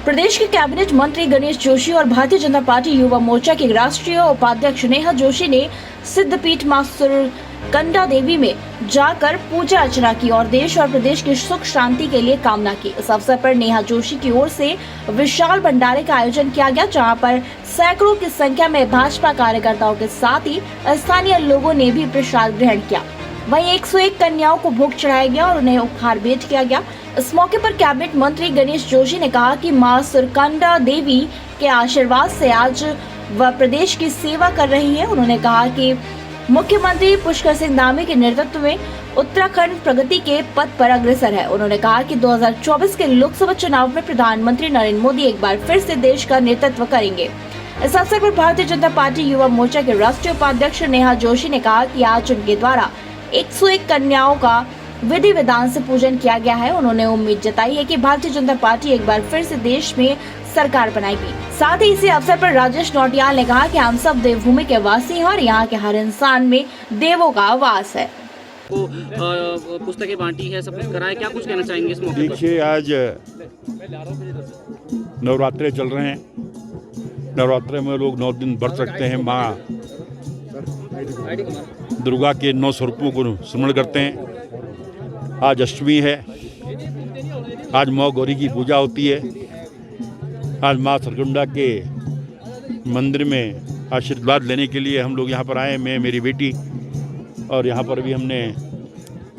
प्रदेश के कैबिनेट मंत्री गणेश जोशी और भारतीय जनता पार्टी युवा मोर्चा के राष्ट्रीय उपाध्यक्ष नेहा जोशी ने सिद्धपीठ मां सुरकंडा देवी में जाकर पूजा अर्चना की और देश और प्रदेश की सुख शांति के लिए कामना की। इस अवसर पर नेहा जोशी की ओर से विशाल भंडारे का आयोजन किया गया, जहां पर सैकड़ों की संख्या में भाजपा कार्यकर्ताओं के साथ ही स्थानीय लोगों ने भी प्रसाद ग्रहण किया। वहीं 101 कन्याओं को भोग चढ़ाया गया और उन्हें उपहार भेंट किया गया। इस मौके पर कैबिनेट मंत्री गणेश जोशी ने कहा कि मां सुरकंडा देवी के आशीर्वाद से आज वह प्रदेश की सेवा कर रही है। उन्होंने कहा कि मुख्यमंत्री पुष्कर सिंह धामी के नेतृत्व में उत्तराखंड प्रगति के पथ पर अग्रसर है। उन्होंने कहा कि 2024 के लोकसभा चुनाव में प्रधानमंत्री नरेंद्र मोदी एक बार फिर से देश का नेतृत्व करेंगे। इस अवसर पर भारतीय जनता पार्टी युवा मोर्चा के राष्ट्रीय उपाध्यक्ष नेहा जोशी ने कहा कि आज उनके द्वारा 101 कन्याओं का विधि विधान से पूजन किया गया है। उन्होंने उम्मीद जताई है कि भारतीय जनता पार्टी एक बार फिर से देश में सरकार बनाएगी। साथ ही इसी अवसर पर राजेश नौटियाल ने कहा कि हम सब देवभूमि के वासी हैं और यहाँ के हर इंसान में देवों का वास है। पुस्तकें बांटी है, सब कुछ करा है, क्या कुछ कहना चाहेंगे इस मौके पर? देखिए, आज नवरात्रे चल रहे हैं। नवरात्रे में लोग 9 दिन व्रत रखते हैं, माँ दुर्गा के 9 स्वरूपों को स्मरण करते हैं। आज अष्टमी है, आज माँ गौरी की पूजा होती है। आज माँ सुरकंडा के मंदिर में आशीर्वाद लेने के लिए हम लोग यहाँ पर आए, मैं मेरी बेटी, और यहाँ पर भी हमने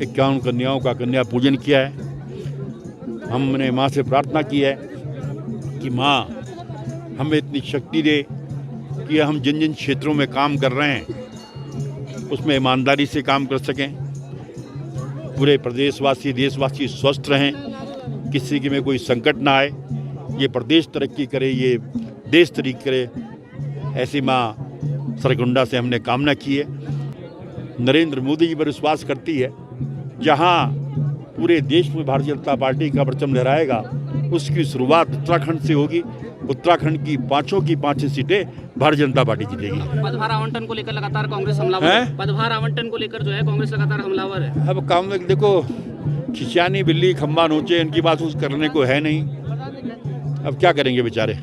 51 कन्याओं का कन्या पूजन किया है। हमने माँ से प्रार्थना की है कि माँ हमें इतनी शक्ति दे कि हम जिन जिन क्षेत्रों में काम कर रहे हैं उसमें ईमानदारी से काम कर सकें, पूरे प्रदेशवासी देशवासी स्वस्थ रहें, किसी के में कोई संकट ना आए, ये प्रदेश तरक्की करे, ये देश तरक्की करे, ऐसी माँ सुरकंडा से हमने कामना की है। नरेंद्र मोदी जी पर विश्वास करती है, जहाँ पूरे देश में भारतीय जनता पार्टी का परचम लहराएगा, उसकी शुरुआत उत्तराखंड से होगी। उत्तराखंड की 5 सीटें भारतीय जनता पार्टी जीतेगी। पदभार आवंटन को लेकर लगातार कांग्रेस हमलावर है। पदभार आवंटन को लेकर जो है कांग्रेस लगातार हमलावर है। अब काम में देखो, खिसियानी बिल्ली खम्बा नोचे, इनकी बात कुछ करने को है नहीं। अब क्या करेंगे बेचारे,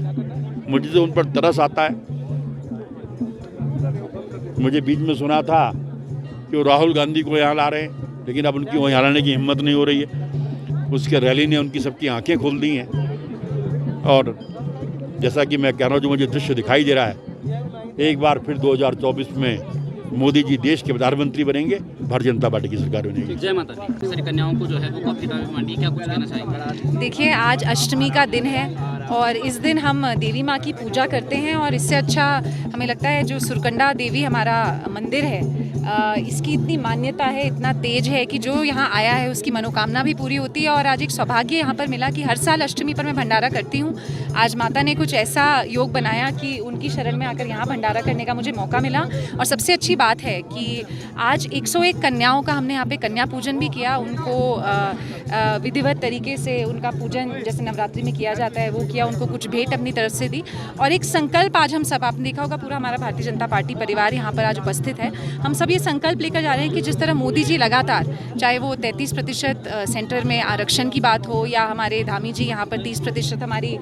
मुझे तो उन पर तरस आता है। मुझे बीच में सुना था कि वो राहुल गांधी को यहाँ ला रहे हैं, लेकिन अब उनकी वहाँ लाने की हिम्मत नहीं हो रही है। उसके रैली ने उनकी सबकी आंखें खोल दी हैं। और जैसा कि मैं कह रहा हूँ, जो मुझे दृश्य दिखाई दे रहा है, एक बार फिर 2024 में मोदी जी देश के प्रधानमंत्री बनेंगे, भारतीय जनता पार्टी की सरकार बनेगी। जय माता दी। सारी कन्याओं को जो है वो काफी बांटी, क्या कुछ कहना चाहेंगे? देखिए, आज अष्टमी का दिन है और इस दिन हम देवी माँ की पूजा करते हैं, और इससे अच्छा हमें लगता है जो सुरकंडा देवी हमारा मंदिर है, इसकी इतनी मान्यता है, इतना तेज है कि जो यहाँ आया है उसकी मनोकामना भी पूरी होती है। और आज एक सौभाग्य यहाँ पर मिला कि हर साल अष्टमी पर मैं भंडारा करती हूँ। आज माता ने कुछ ऐसा योग बनाया कि उनकी शरण में आकर यहाँ भंडारा करने का मुझे मौका मिला। और सबसे अच्छी बात है कि आज 101 कन्याओं का हमने यहाँ पे कन्या पूजन भी किया। उनको विधिवत तरीके से उनका पूजन जैसे नवरात्रि में किया जाता है वो किया, उनको कुछ भेंट अपनी तरफ से दी। और एक संकल्प आज हम सब, आपने देखा होगा पूरा हमारा भारतीय जनता पार्टी परिवार यहाँ पर आज उपस्थित है। हम सब ये संकल्प लेकर जा रहे हैं कि जिस तरह मोदी जी लगातार, चाहे वो 33% सेंटर में आरक्षण की बात हो, या हमारे धामी जी यहाँ पर 30% हमारी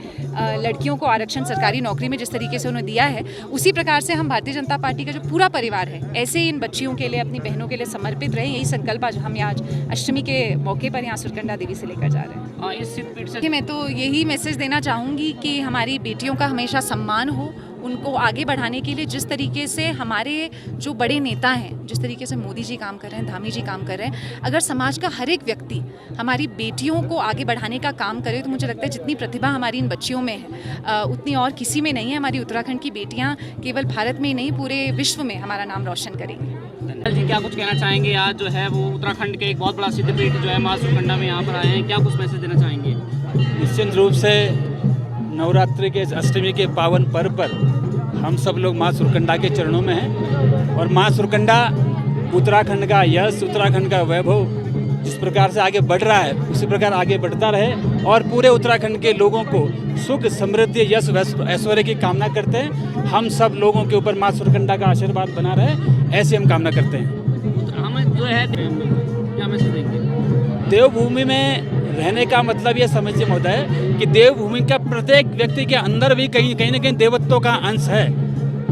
लड़कियों को आरक्षण सरकारी नौकरी में जिस तरीके से उन्होंने दिया है, उसी प्रकार से हम भारतीय जनता पार्टी का जो पूरा परिवार है ऐसे ही इन बच्चियों के लिए, अपनी बहनों के लिए समर्पित रहे। यही संकल्प आज हम आज अष्टमी के मौके पर यहाँ सुरकंडा देवी से लेकर जा रहे हैं। इस सिद्धपीठ से मैं तो यही मैसेज देना चाहूँगी कि हमारी बेटियों का हमेशा सम्मान हो, उनको आगे बढ़ाने के लिए जिस तरीके से हमारे जो बड़े नेता हैं, जिस तरीके से मोदी जी काम कर रहे हैं, धामी जी काम कर रहे हैं, अगर समाज का हर एक व्यक्ति हमारी बेटियों को आगे बढ़ाने का काम करे तो मुझे लगता है जितनी प्रतिभा हमारी इन बच्चियों में है उतनी और किसी में नहीं है। हमारी उत्तराखंड की बेटियां केवल भारत में ही नहीं, पूरे विश्व में हमारा नाम रोशन करेंगी। जी, क्या कुछ कहना चाहेंगे? आज जो है वो उत्तराखंड के एक बहुत बड़ा सिद्धपीठ जो है माँ सुरकंडा में यहाँ पर आए हैं, क्या कुछ मैसेज देना चाहेंगे? निश्चित रूप से नवरात्रि के अष्टमी के पावन पर्व पर हम सब लोग माँ सुरकंडा के चरणों में हैं। और माँ सुरकंडा उत्तराखंड का यश, उत्तराखंड का वैभव जिस प्रकार से आगे बढ़ रहा है उसी प्रकार आगे बढ़ता रहे, और पूरे उत्तराखंड के लोगों को सुख, समृद्धि, यश, ऐश्वर्य की कामना करते हैं। हम सब लोगों के ऊपर माँ सुरकंडा का आशीर्वाद बना रहे, ऐसे हम कामना करते हैं। हम जो है क्या मैसेज देंगे? देवभूमि में रहने का मतलब ये समझिए महोदय कि देवभूमि का प्रत्येक व्यक्ति के अंदर भी कहीं न कहीं देवत्व का अंश है।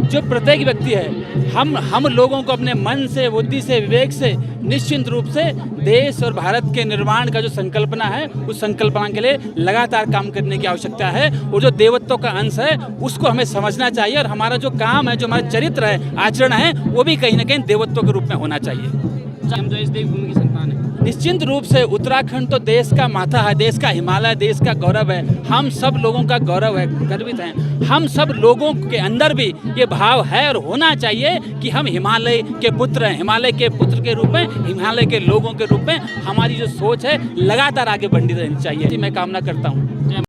जो प्रत्येक व्यक्ति है, हम लोगों को अपने मन से, बुद्धि से, विवेक से निश्चिंत रूप से देश और भारत के निर्माण का जो संकल्पना है, उस संकल्पना के लिए लगातार काम करने की आवश्यकता है। और जो देवत्व का अंश है उसको हमें समझना चाहिए, और हमारा जो काम है, जो हमारा चरित्र है, आचरण है, वो भी कहीं ना कहीं देवत्व के रूप में होना चाहिए। हम जो इस देवभूमि की संतान है। निश्चिंत रूप से उत्तराखंड तो देश का माथा है, देश का हिमालय, देश का गौरव है। हम सब लोगों का गौरव है, गर्वित हैं। हम सब लोगों के अंदर भी ये भाव है और होना चाहिए कि हम हिमालय के पुत्र हैं। हिमालय के पुत्र के रूप में, हिमालय के लोगों के रूप में हमारी जो सोच है लगातार आगे बढ़ती रहनी चाहिए। मैं कामना करता हूँ।